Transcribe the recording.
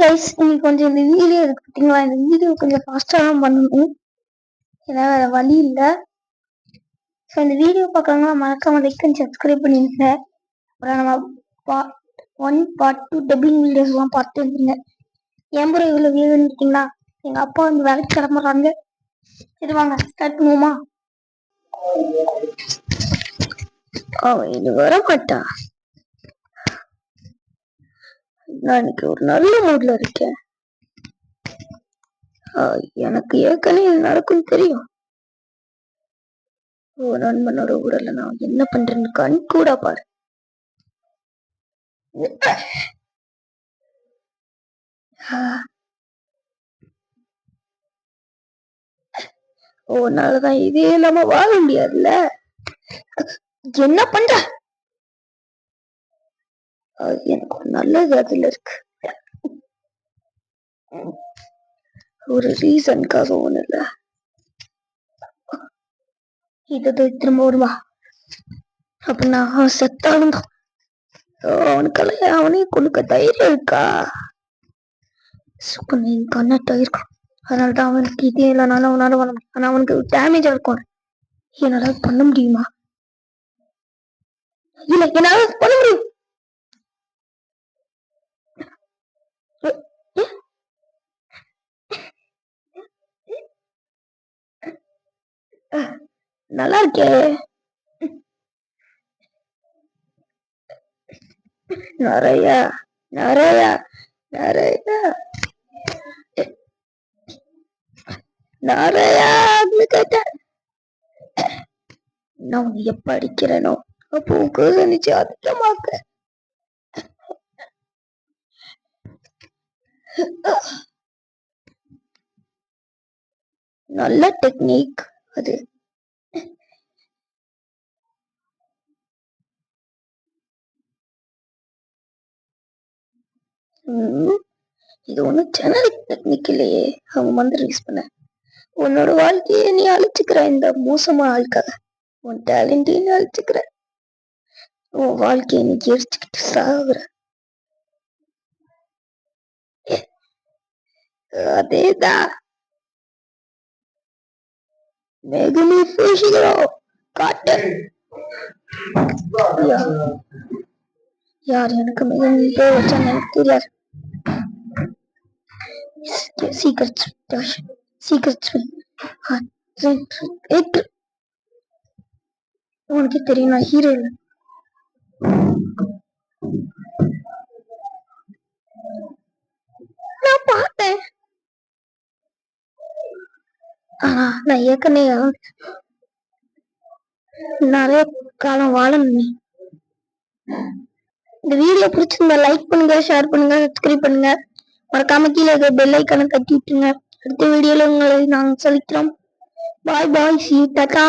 Guys, இன்னைக்கு கொஞ்சம் இந்த வீடியோ இருக்கு பார்த்தீங்களா? இந்த வீடியோ கொஞ்சம் ஃபாஸ்ட்டாக தான் பண்ணணும், ஏன்னா வேறு வழி இல்லை. ஸோ இந்த வீடியோ பார்க்குறவங்க மறக்காம லைக் அண்ட் சப்ஸ்கிரைப் பண்ணிடுங்க. அப்புறம் நம்ம பார்ட் 1 பார்ட் 2 டப்பிங் வீடியோஸ்லாம் பார்த்து வந்துருங்க. என் ப்ரோ இவ்வளோ வீடியோன்னு பார்த்தீங்களா? எங்கள் அப்பா வந்து வேலைக்கு கிளம்புறாங்க. சரி வாங்க ஸ்டார்ட் பண்ணுவோமா? இது வர மாட்டா. நான் இன்னைக்கு ஒரு நல்ல மூட்ல இருக்கேன். எனக்கு ஏற்கனவே இது நடக்கும் தெரியும். நண்பனோட ஊடல நான் என்ன பண்றேன்னு கண் கூட பாரு. நாளதான் இதே இல்லாம வாழ முடியாதுல்ல. என்ன பண்ற? எனக்கு ஒரு நல்லது அதுல இருக்கு. ஒரு ரீசனுக்காக ஒண்ணு இல்ல. இதை திரும்ப வருவா அப்படின்னா அவன் செத்தாலும் அவனுக்கெல்லாம் அவனையும் கொடுக்க தைரியம் இருக்கா? கண்ணட்டா இருக்கும். அதனாலதான் அவனுக்கு இதே இல்லைனாலும் அவனால பண்ண முடியும். ஆனா அவனுக்கு டேமேஜா இருக்கும். என்னால பண்ண முடியுமா? இல்ல, என்னால பண்ண முடியும். நல்லா இருக்கே. நிறைய நிறைய நிறைய நிறைய கேட்டேன். நான் எப்ப அடிக்கிறேனோ அப்போ நிச்சயம் அதிகமாக்க. நல்ல டெக்னிக் அது. இது ஒன்னும் ஜெனரிக் டெக்னிக் இல்லையே. அவங்க வந்து ரிலீஸ் பண்ண உன்னோட வாழ்க்கையை நீ அழிச்சுக்கிற. இந்த மோசமான ஆளுக்காக உன் டேலண்டையும் நீ அழிச்சுக்கிற. உன் வாழ்க்கையை நீ எரிச்சுக்கிட்டு சாகுற. அதேதான் மேகனி பேசுகிறோம். காட்டு யார் எனக்கு மேகனி பேர் வச்சான்னு எனக்கு தெரியாது. சீக்கிரட்ஸ் உனக்கு தெரியும் நான் ஹீரோ இல்லை. நான் பார்த்தேன். ஆனா நான் ஏற்கனவே நிறைய காலம் வாழணும். இந்த வீடியோ பிடிச்சிருந்தா லைக் பண்ணுங்க, ஷேர் பண்ணுங்க, சப்ஸ்கிரைப் பண்ணுங்க. மறக்காம கீழே இருக்க பெல் ஐக்கானை தட்டி விட்டுருங்க. அடுத்த வீடியோல உங்களை நாங்கள் சந்திக்கிறோம். பாய் பாய், சி டாடா.